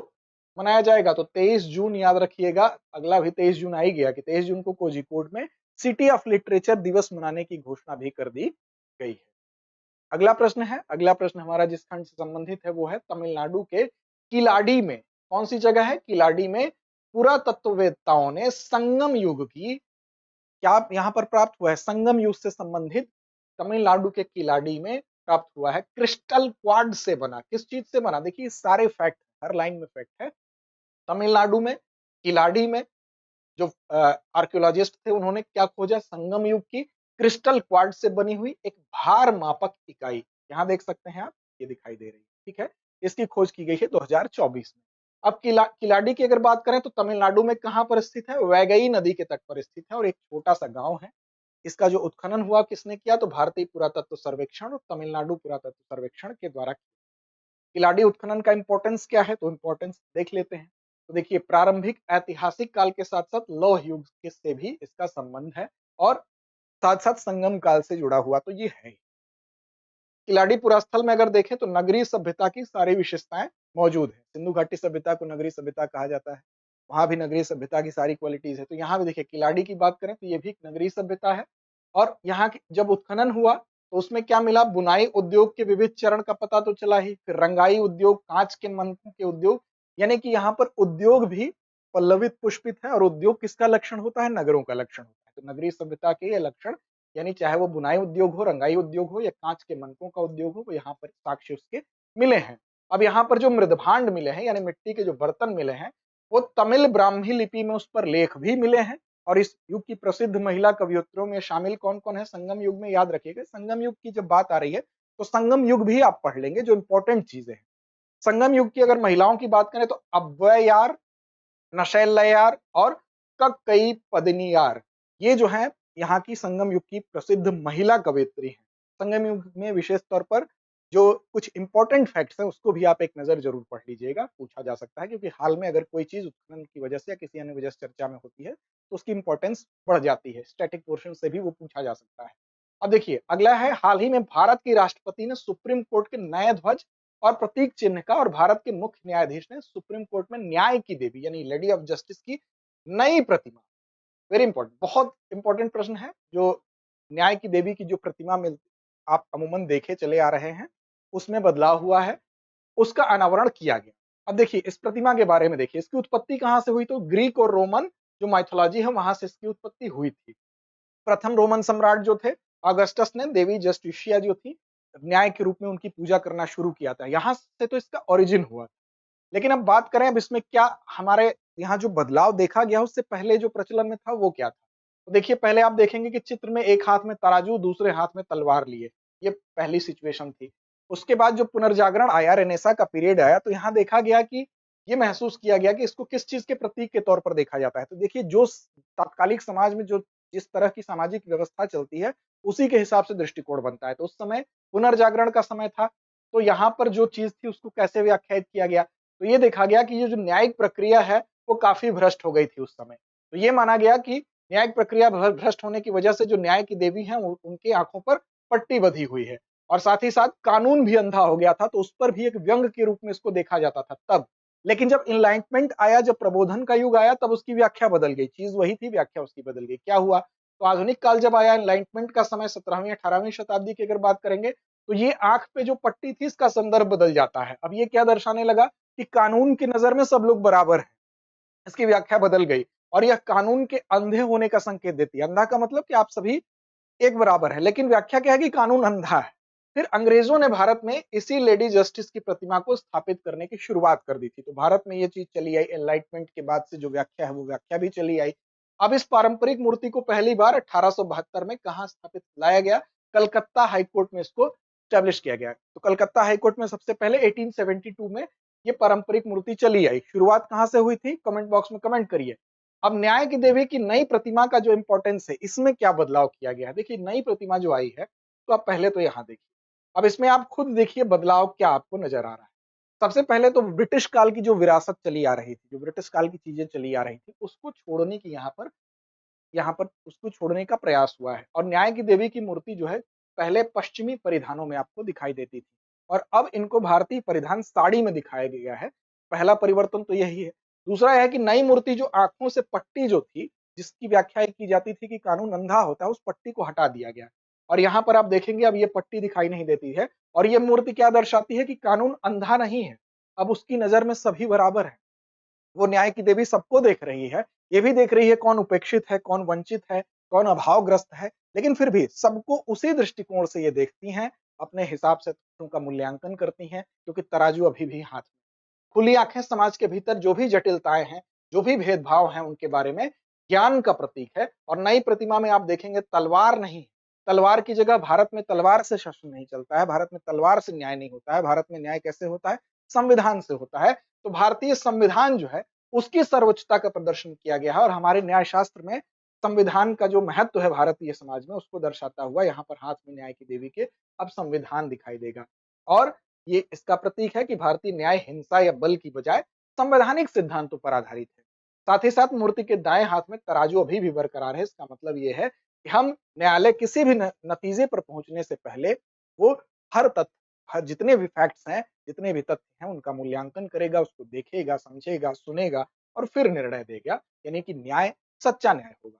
मनाया जाएगा। तो 23 जून याद रखिएगा, अगला भी 23 जून आ ही गया कि 23 जून को कोझिकोड में सिटी ऑफ लिटरेचर दिवस मनाने की घोषणा भी कर दी गई है। अगला प्रश्न है, अगला प्रश्न हमारा जिस खंड से संबंधित है वो है तमिलनाडु के किलाडी में। कौन सी जगह है? किलाडी में पुरातत्ववेत्ताओं ने संगम युग की, क्या यहाँ पर प्राप्त हुआ है? संगम युग से संबंधित तमिलनाडु के किलाडी में प्राप्त हुआ है क्रिस्टल क्वाड से बना। किस चीज से बना? देखिए सारे फैक्ट, हर लाइन में फैक्ट है। तमिलनाडु में किलाडी में जो आर्कियोलॉजिस्ट थे उन्होंने क्या खोजा? संगम युग की क्रिस्टल क्वार्ट से बनी हुई एक भार मापक इकाई। यहां देख सकते हैं आप, ये दिखाई दे रही है। ठीक है, इसकी खोज की गई है 2024 में। अब किलाडी की अगर बात करें तो तमिलनाडु में कहां पर स्थित है? वैगई नदी के तट पर स्थित है और एक छोटा सा गांव है। इसका जो उत्खनन हुआ किसने किया? तो भारतीय पुरातत्व सर्वेक्षण और तमिलनाडु पुरातत्व सर्वेक्षण के द्वारा। किलाडी उत्खनन का इंपॉर्टेंस क्या है? तो इंपॉर्टेंस देख लेते हैं। तो देखिए, प्रारंभिक ऐतिहासिक काल के साथ साथ लौह युग से भी इसका संबंध है और साथ साथ संगम काल से जुड़ा हुआ तो ये है। किलाडी पुरास्थल में अगर देखें तो नगरीय सभ्यता की सारी विशेषताएं मौजूद है। सिंधु घाटी सभ्यता को नगरीय सभ्यता कहा जाता है, वहां भी नगरीय सभ्यता की सारी क्वालिटीज है। तो यहाँ भी देखिए, किलाडी की बात करें तो ये भी नगरीय सभ्यता है। और यहाँ जब उत्खनन हुआ तो उसमें क्या मिला? बुनाई उद्योग के विविध चरण का पता तो चला ही, फिर रंगाई उद्योग, कांच के मनकों के उद्योग, यानी कि यहाँ पर उद्योग भी पल्लवित पुष्पित है। और उद्योग किसका लक्षण होता है? नगरों का लक्षण होता है। तो नगरीय सभ्यता के ये लक्षण, यानी चाहे वो बुनाई उद्योग हो, रंगाई उद्योग हो या कांच के मनकों का उद्योग हो, वो यहाँ पर साक्ष्य उसके मिले हैं। अब यहाँ पर जो मृदभांड मिले हैं यानी मिट्टी के जो बर्तन मिले हैं, वो तमिल ब्राह्मी लिपि में उस पर लेख भी मिले हैं। और इस युग की प्रसिद्ध महिला कवियत्रियों में शामिल कौन कौन है संगम युग में? याद रखिएगा, संगम युग की जब बात आ रही है तो संगम युग भी आप पढ़ लेंगे, जो इंपॉर्टेंट चीजें हैं। संगम युग की अगर महिलाओं की बात करें तो अव्वयार, नशैलयार और कक्कई पदनियार, ये जो है यहाँ की संगम युग की प्रसिद्ध महिला कवयित्री हैं। संगम युग में विशेष तौर पर जो कुछ इंपॉर्टेंट फैक्ट्स हैं उसको भी आप एक नज़र ज़रूर पढ़ लीजिएगा, पूछा जा सकता है क्योंकि हाल में अगर कोई चीज़ उत्खनन की वजह से या किसी अन्य वजह से चर्चा में होती है, तो उसकी इंपॉर्टेंस बढ़ जाती है। स्टैटिक पोर्शन से भी वो पूछा जा सकता है। अब देखिए, अगला है हाल ही में भारत के राष्ट्रपति ने सुप्रीम कोर्ट के नए ध्वज और प्रतीक चिन्ह का और भारत के मुख्य न्यायाधीश ने सुप्रीम कोर्ट में न्याय की देवी यानी लेडी ऑफ जस्टिस की नई प्रतिमा, वेरी इंपॉर्टेंट, बहुत इंपॉर्टेंट प्रश्न है, जो न्याय की देवी की जो प्रतिमा में आप अमूमन देखे चले आ रहे हैं, उसमें बदलाव हुआ है, उसका अनावरण किया गया। अब देखिए इस प्रतिमा के बारे में देखिए, इसकी उत्पत्ति कहाँ से हुई, तो ग्रीक और रोमन जो माइथोलॉजी है वहां से इसकी उत्पत्ति हुई थी। प्रथम रोमन सम्राट जो थे ऑगस्टस ने देवी जस्टिशिया जो थी न्याय के रूप में उनकी पूजा करना शुरू किया था, यहाँ से तो इसका ओरिजिन हुआ। लेकिन अब बात करें अब इसमें क्या हमारे यहाँ जो बदलाव देखा गया उससे पहले जो प्रचलन में था वो क्या था। तो देखिए पहले आप देखेंगे कि चित्र में एक हाथ में तराजू दूसरे हाथ में तलवार लिए, ये पहली सिचुएशन थी। उसके बाद जो पुनर्जागरण आया, रेनेसा का पीरियड आया, तो यहाँ देखा गया कि ये महसूस किया गया कि इसको किस चीज के प्रतीक के तौर पर देखा जाता है। तो देखिए जो तात्कालिक समाज में जो जिस तरह की सामाजिक व्यवस्था चलती है उसी के हिसाब से दृष्टिकोण बनता है। तो उस समय पुनर्जागरण का समय था, तो यहाँ पर जो चीज थी उसको कैसे व्याख्यायित किया गया, तो ये देखा गया कि ये जो न्यायिक प्रक्रिया है वो काफी भ्रष्ट हो गई थी उस समय। तो ये माना गया कि न्यायिक प्रक्रिया भ्रष्ट होने की वजह से जो न्याय की देवी हैं उनकी आंखों पर पट्टी बंधी हुई है, और साथ ही साथ कानून भी अंधा हो गया था, तो उस पर भी एक व्यंग के रूप में इसको देखा जाता था तब। लेकिन जब इनलाइटमेंट आया, जब प्रबोधन का युग आया, तब उसकी व्याख्या बदल गई, चीज वही थी, व्याख्या उसकी बदल गई। क्या हुआ, तो आधुनिक काल जब आया, इनलाइटमेंट का समय 17वीं 18वीं शताब्दी की अगर बात करेंगे, तो ये आंख पे जो पट्टी थी इसका संदर्भ बदल जाता है। अब ये क्या दर्शाने लगा कि कानून की नजर में सब लोग बराबर हैं, इसकी व्याख्या बदल गई, और यह कानून के अंधे होने का संकेत देती है। अंधा का मतलब कि आप सभी एक बराबर है, लेकिन व्याख्या क्या है कि कानून अंधा है। फिर अंग्रेजों ने भारत में इसी लेडी जस्टिस की प्रतिमा को स्थापित करने की शुरुआत कर दी थी, तो भारत में ये चीज चली आई। एनलाइटमेंट के बाद से जो व्याख्या है वो व्याख्या भी चली आई। अब इस पारंपरिक मूर्ति को पहली बार 1872 में कहा स्थापित लाया गया, कलकत्ता हाईकोर्ट में इसको स्टैब्लिश किया गया। तो कलकत्ता हाईकोर्ट में सबसे पहले 1872 में ये पारंपरिक मूर्ति चली आई। शुरुआत कहां से हुई थी, कमेंट बॉक्स में कमेंट करिए। अब न्याय की देवी की नई प्रतिमा का जो इंपॉर्टेंस है, इसमें क्या बदलाव किया गया है। देखिए नई प्रतिमा जो आई है, तो आप पहले तो यहाँ देखिए, अब इसमें आप खुद देखिए बदलाव क्या आपको नजर आ रहा है। सबसे पहले तो ब्रिटिश काल की जो विरासत चली आ रही थी, जो ब्रिटिश काल की चीजें चली आ रही थी, उसको छोड़ने की यहाँ पर उसको छोड़ने का प्रयास हुआ है। और न्याय की देवी की मूर्ति जो है पहले पश्चिमी परिधानों में आपको दिखाई देती थी, और अब इनको भारतीय परिधान साड़ी में दिखाया गया है। पहला परिवर्तन तो यही है। दूसरा है कि नई मूर्ति जो आंखों से पट्टी जो थी, जिसकी व्याख्या की जाती थी कि कानून अंधा होता है, उस पट्टी को हटा दिया गया। और यहाँ पर आप देखेंगे अब ये पट्टी दिखाई नहीं देती है, और ये मूर्ति क्या दर्शाती है कि कानून अंधा नहीं है, अब उसकी नजर में सभी बराबर है। वो न्याय की देवी सबको देख रही है, ये भी देख रही है कौन उपेक्षित है, कौन वंचित है, कौन अभावग्रस्त है, लेकिन फिर भी सबको उसी दृष्टिकोण से ये देखती हैं, अपने हिसाब से तथ्यों का मूल्यांकन करती हैं, क्योंकि तराजू अभी भी हाथ में। खुली आंखें समाज के भीतर जो भी जटिलताएं हैं, जो भी भेदभाव हैं, उनके बारे में ज्ञान का प्रतीक है। और नई प्रतिमा में आप देखेंगे तलवार नहीं, तलवार की जगह भारत में तलवार से शासन नहीं चलता है, भारत में तलवार से न्याय नहीं होता है। भारत में न्याय कैसे होता है, संविधान से होता है। तो भारतीय संविधान जो है उसकी सर्वोच्चता का प्रदर्शन किया गया है, और हमारे न्याय शास्त्र में संविधान का जो महत्व है भारतीय समाज में, उसको दर्शाता हुआ यहाँ पर हाथ में न्याय की देवी के अब संविधान दिखाई देगा। और ये इसका प्रतीक है कि भारतीय न्याय हिंसा या बल की बजाय संवैधानिक सिद्धांतों पर आधारित है। साथ ही साथ मूर्ति के दाएं हाथ में तराजू अभी भी बरकरार है। इसका मतलब ये है कि हम न्यायालय किसी भी नतीजे पर पहुंचने से पहले वो हर तथ्य, जितने भी फैक्ट्स हैं, जितने भी तथ्य हैं, उनका मूल्यांकन करेगा, उसको देखेगा, समझेगा, सुनेगा, और फिर निर्णय देगा, यानी कि न्याय सच्चा न्याय होगा।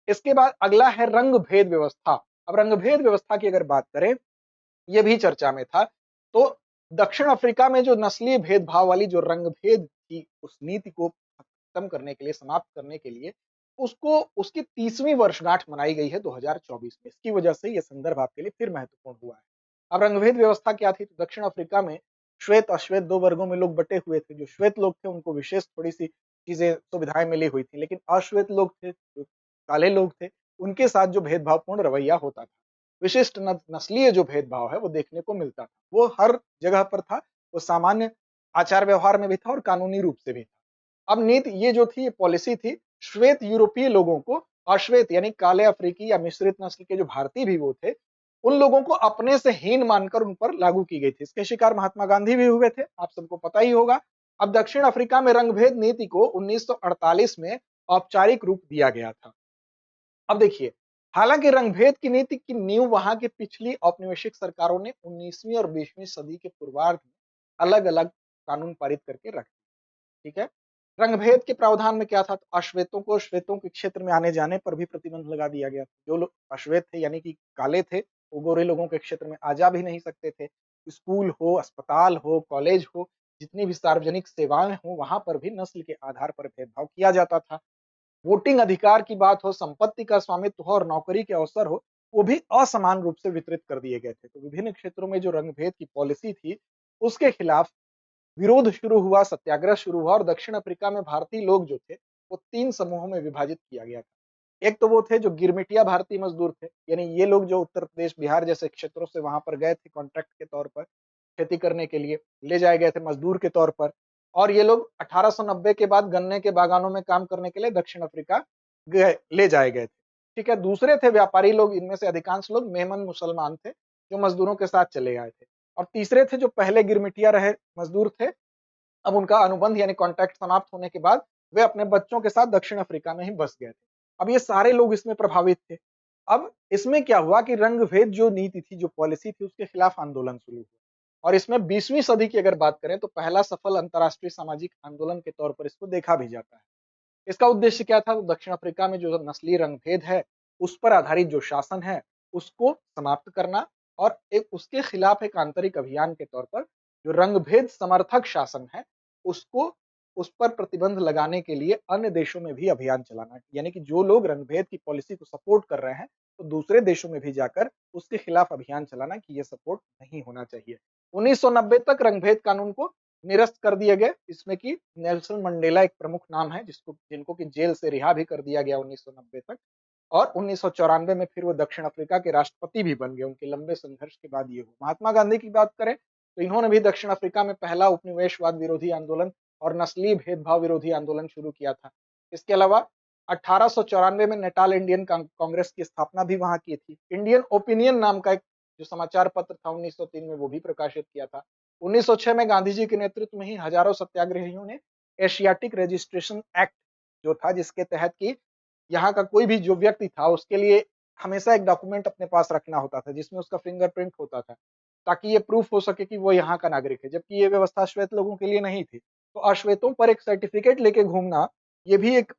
इसके बाद अगला है रंग भेद व्यवस्था। अब रंग भेद व्यवस्था की अगर बात करें, ये भी चर्चा में था। तो दक्षिण अफ्रीका में जो नस्लीय भेदभाव वाली जो रंग भेद की उस नीति को खत्म करने के लिए, समाप्त करने के लिए, उसको उसकी 30वीं वर्षगांठ मनाई गई है 2024 में। इसकी वजह से यह संदर्भ आपके लिए फिर महत्वपूर्ण हुआ है। अब रंगभेद व्यवस्था क्या थी, तो दक्षिण अफ्रीका में श्वेत अश्वेत दो वर्गों में लोग बटे हुए थे। जो श्वेत लोग थे उनको विशेष थोड़ी सी चीजें सुविधाएं मिली हुई थी, लेकिन अश्वेत लोग थे, जो काले लोग थे, उनके साथ जो भेदभावपूर्ण रवैया होता था, विशिष्ट नस्लीय जो भेदभाव है वो देखने को मिलता था, वो हर जगह पर था। वो सामान्य आचार व्यवहार में भी था और कानूनी रूप से भी था। अब नीति ये जो थी, ये पॉलिसी थी, श्वेत यूरोपीय लोगों को अश्वेत यानी काले अफ्रीकी या मिश्रित नस्ल के जो भारतीय भी वो थे, उन लोगों को अपने से हीन मानकर उन पर लागू की गई थी। इसके शिकार महात्मा गांधी भी हुए थे, आप सबको पता ही होगा। अब दक्षिण अफ्रीका में रंगभेद नीति को 1948 में औपचारिक रूप दिया गया था। अब देखिए, हालांकि रंगभेद की नीति की नींव वहां की पिछली औपनिवेशिक सरकारों ने 19वीं और 20वीं सदी के पूर्वार्ध में अलग अलग कानून पारित करके रखे, ठीक है। रंगभेद के प्रावधान में क्या था, तो अश्वेतों को श्वेतों के क्षेत्र में आने जाने पर भी प्रतिबंध लगा दिया गया। जो लोग अश्वेत थे यानी कि काले थे, वो गोरे लोगों के क्षेत्र में आ जा भी नहीं सकते थे। स्कूल हो, अस्पताल हो, कॉलेज हो, जितनी भी सार्वजनिक सेवाएं हो, वहां पर भी नस्ल के आधार पर भेदभाव किया जाता था। वोटिंग अधिकार की बात हो, संपत्ति का स्वामित्व हो और नौकरी के अवसर हो, वो भी असमान रूप से वितरित कर दिए गए थे। तो विभिन्न क्षेत्रों में जो रंगभेद की पॉलिसी थी, उसके खिलाफ विरोध शुरू हुआ, सत्याग्रह शुरू हुआ और दक्षिण अफ्रीका में भारतीय लोग जो थे, वो 3 समूहों में विभाजित किया गया था। एक तो वो थे जो गिरमिटिया भारतीय मजदूर थे, यानी ये लोग जो उत्तर प्रदेश, बिहार जैसे क्षेत्रों से वहां पर गए थे कॉन्ट्रैक्ट के तौर पर खेती करने के लिए, ले जाए गए थे मजदूर के तौर पर। और ये लोग 1890 के बाद गन्ने के बागानों में काम करने के लिए दक्षिण अफ्रीका गए, ले जाए गए थे, ठीक है। दूसरे थे व्यापारी लोग, इनमें से अधिकांश लोग मेमन मुसलमान थे, जो मजदूरों के साथ चले आए थे। और तीसरे थे जो पहले गिरमिटिया रहे मजदूर थे, अब उनका अनुबंध यानी कॉन्ट्रैक्ट समाप्त होने के बाद वे अपने बच्चों के साथ दक्षिण अफ्रीका में ही बस गए थे। अब ये सारे लोग इसमें प्रभावित थे। अब इसमें क्या हुआ कि रंग भेद जो नीति थी, जो पॉलिसी थी, उसके खिलाफ आंदोलन शुरू हुआ। और इसमें 20वीं सदी की अगर बात करें तो पहला सफल अंतर्राष्ट्रीय सामाजिक आंदोलन के तौर पर इसको देखा भी जाता है। इसका उद्देश्य क्या था, तो दक्षिण अफ्रीका में जो नस्लीय रंगभेद है, उस पर आधारित जो शासन है, उसको समाप्त करना और एक उसके खिलाफ एक आंतरिक अभियान के तौर पर जो रंगभेद समर्थक शासन है, उसको उस पर प्रतिबंध लगाने के लिए अन्य देशों में भी अभियान चलाना। यानी कि जो लोग रंगभेद की पॉलिसी को सपोर्ट कर रहे हैं, तो दूसरे देशों में भी जाकर उसके खिलाफ अभियान चलाना कि ये सपोर्ट नहीं होना चाहिए। 1990 तक रंगभेद कानून को निरस्त कर दिए गए, इसमें कि नेल्सन मंडेला एक प्रमुख नाम है, जिनको कि जेल से रिहा भी कर दिया गया 1990 तक। और 1994 में फिर वो दक्षिण अफ्रीका के राष्ट्रपति भी बन गए, उनके लंबे संघर्ष के बाद ये हुआ। महात्मा गांधी की बात करें तो इन्होंने भी दक्षिण अफ्रीका में पहला उपनिवेशवाद विरोधी आंदोलन और नस्लीय भेदभाव विरोधी आंदोलन शुरू किया था। इसके अलावा 1894 में नेटाल इंडियन कांग्रेस की स्थापना भी वहां की थी। इंडियन ओपिनियन नाम का एक जो समाचार पत्र था 1903 में, वो भी प्रकाशित किया था। 1906 में गांधी जी के नेतृत्व में ही हजारों सत्याग्रहियों ने एशियाटिक रजिस्ट्रेशन एक्ट जो था, जिसके तहत कि यहाँ का कोई भी जो व्यक्ति था, उसके लिए हमेशा एक डॉक्यूमेंट अपने पास रखना होता था, जिसमें उसका फिंगरप्रिंट होता था, ताकि ये प्रूफ हो सके कि वो यहाँ का नागरिक है। जबकि ये व्यवस्था श्वेत लोगों के लिए नहीं थी। तो अश्वेतों पर एक सर्टिफिकेट लेके घूमना, ये भी एक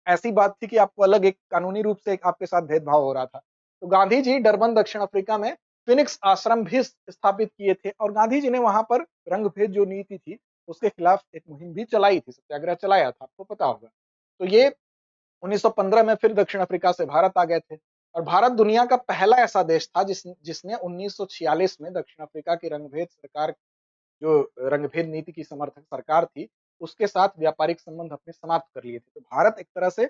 ऐसी बात थी कि आपको अलग एक कानूनी रूप से एक आपके साथ भेदभाव हो रहा था। तो गांधी जी डरबन दक्षिण अफ्रीका में फिनिक्स आश्रम भी स्थापित किए थे और गांधी जी ने वहां पर रंग भेद जो नीति थी, उसके खिलाफ एक मुहिम भी चलाई थी, सत्याग्रह चलाया था, आपको पता होगा। तो ये 1915 में फिर दक्षिण अफ्रीका से भारत आ गए थे और भारत दुनिया का पहला ऐसा देश था जिसने 1946 में दक्षिण अफ्रीका की रंगभेद सरकार, जो रंगभेद नीति की समर्थक सरकार थी, उसके साथ व्यापारिक संबंध अपने समाप्त कर लिए थे। तो भारत एक तरह से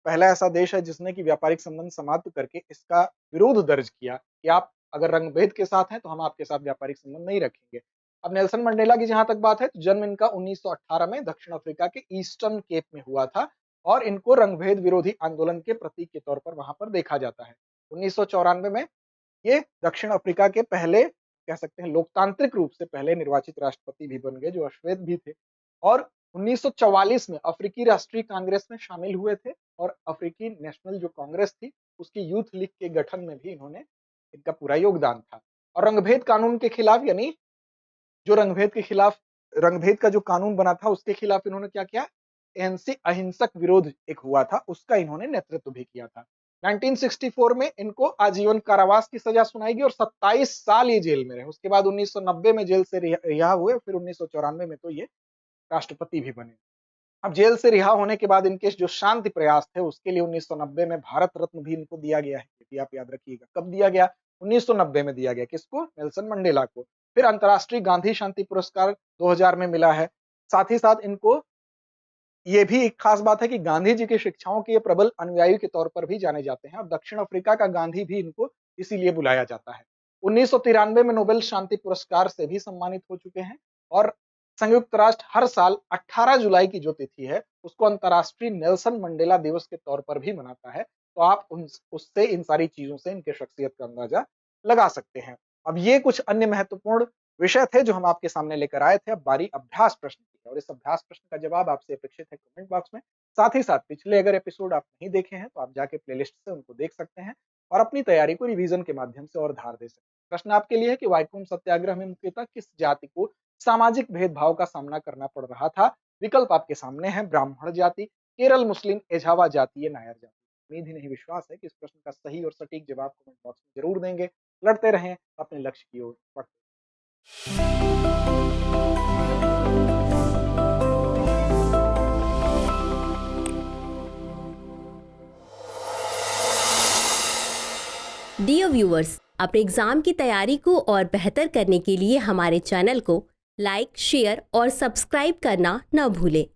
पहला ऐसा देश है जिसने कि व्यापारिक संबंध समाप्त करके इसका विरोध दर्ज किया कि आप अगर रंगभेद के साथ हैं तो हम आपके साथ व्यापारिक संबंध नहीं रखेंगे। अब नेल्सन मंडेला की जहां तक बात है, तो जन्म इनका 1918 में दक्षिण अफ्रीका के ईस्टर्न केप में हुआ था और इनको रंगभेद विरोधी आंदोलन के प्रतीक के तौर पर वहां पर देखा जाता है। 1994 में ये दक्षिण अफ्रीका के पहले, कह सकते हैं लोकतांत्रिक रूप से पहले निर्वाचित राष्ट्रपति भी बन गए, जो अश्वेत भी थे। और 1944 में अफ्रीकी राष्ट्रीय कांग्रेस में शामिल हुए थे और अफ्रीकी नेशनल जो कांग्रेस थी, उसकी यूथ लीग के गठन में भी इन्होंने, इनका पूरा योगदान था। और रंगभेद कानून के खिलाफ, यानी जो रंगभेद के खिलाफ, रंगभेद का जो कानून बना था उसके खिलाफ इन्होंने क्या किया, एनसी अहिंसक विरोध एक हुआ था, उसका इन्होंने नेतृत्व भी किया था। 1964 में इनको आजीवन कारावास की सजा सुनाई गई और 27 साल ये जेल में रहे। उसके बाद 1990 में जेल से रिहा हुए, फिर 1994 में तो ये राष्ट्रपति भी बने। अब जेल से रिहा होने के बाद इनके जो शांति प्रयास थे, उसके लिए 1990 में भारत रत्न भी इनको दिया गया है, ये आप याद रखिएगा। कब दिया गया, 1990 में दिया गया। किसको, नेल्सन मंडेला को। फिर अंतर्राष्ट्रीय गांधी शांति पुरस्कार 2000 में मिला है। साथ ही साथ इनको ये भी एक खास बात है कि गांधी जी की शिक्षाओं के प्रबल अनुयायी के तौर पर भी जाने जाते हैं और दक्षिण अफ्रीका का गांधी भी इनको इसीलिए बुलाया जाता है। 1993 में नोबेल शांति पुरस्कार से भी सम्मानित हो चुके हैं और संयुक्त राष्ट्र हर साल 18 जुलाई की जो तिथि है, उसको अंतर्राष्ट्रीय नेल्सन मंडेला दिवस के तौर पर भी मनाता है, तो आप उससे इन सारी चीजों से इनके शख्सियत का अंदाजा लगा सकते हैं। अब ये कुछ अन्य महत्वपूर्ण विषय थे जो हम आपके सामने लेकर आए थे। अब बारी अभ्यास प्रश्न की है और इस अभ्यास प्रश्न का जवाब आपसे अपेक्षित है कमेंट बॉक्स में। साथ ही साथ पिछले अगर एपिसोड आप नहीं देखे हैं तो आप जाके प्लेलिस्ट से उनको देख सकते हैं और अपनी तैयारी को रिवीजन के माध्यम से और धार दे सकते हैं। प्रश्न आपके लिए है कि वाइकोम सत्याग्रह में मुख्यतः किस जाति को सामाजिक भेदभाव का सामना करना पड़ रहा था? विकल्प आपके सामने हैं, ब्राह्मण जाति, केरल मुस्लिम, एझावा जाति या नायर जाति। उम्मीद ही नहीं विश्वास है कि इस प्रश्न का सही और सटीक जवाब कमेंट बॉक्स में जरूर देंगे। लड़ते रहें, अपने लक्ष्य की ओर बढ़ते डियर व्यूअर्स, अपने एग्जाम की तैयारी को और बेहतर करने के लिए हमारे चैनल को लाइक, शेयर और सब्सक्राइब करना न भूलें।